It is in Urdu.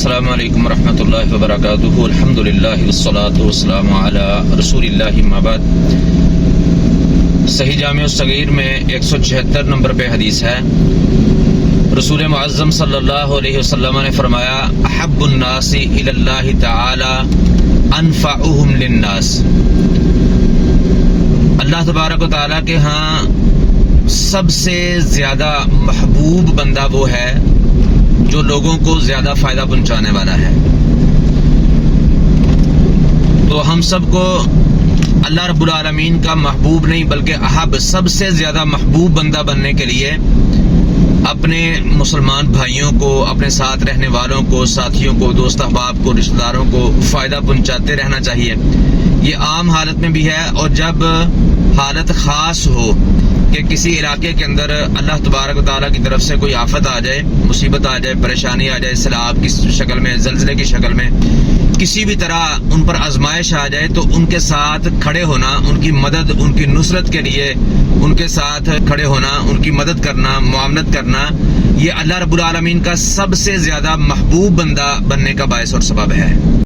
السلام علیکم ورحمۃ اللہ وبرکاتہ۔ الحمدللہ والصلاة والسلام علی رسول اللہ اما بعد۔ صحیح جامع الصغیر میں 176 نمبر پہ حدیث ہے، رسول معظم صلی اللہ علیہ وسلم نے فرمایا احب الناس الی اللہ تعالی انفعهم للناس۔ اللہ تبارک و تعالیٰ کے ہاں سب سے زیادہ محبوب بندہ وہ ہے جو لوگوں کو زیادہ فائدہ پہنچانے والا ہے۔ تو ہم سب کو اللہ رب العالمین کا محبوب نہیں بلکہ احب سب سے زیادہ محبوب بندہ بننے کے لیے اپنے مسلمان بھائیوں کو، اپنے ساتھ رہنے والوں کو، ساتھیوں کو، دوست احباب کو، رشتہ داروں کو فائدہ پہنچاتے رہنا چاہیے۔ یہ عام حالت میں بھی ہے، اور جب حالت خاص ہو کہ کسی علاقے کے اندر اللہ تبارک و تعالیٰ کی طرف سے کوئی آفت آ جائے، مصیبت آ جائے، پریشانی آ جائے، سیلاب کی شکل میں، زلزلے کی شکل میں، کسی بھی طرح ان پر آزمائش آ جائے، تو ان کے ساتھ کھڑے ہونا، ان کی مدد، ان کی نصرت کے لیے ان کے ساتھ کھڑے ہونا، ان کی مدد کرنا، معاونت کرنا، یہ اللہ رب العالمین کا سب سے زیادہ محبوب بندہ بننے کا باعث اور سبب ہے۔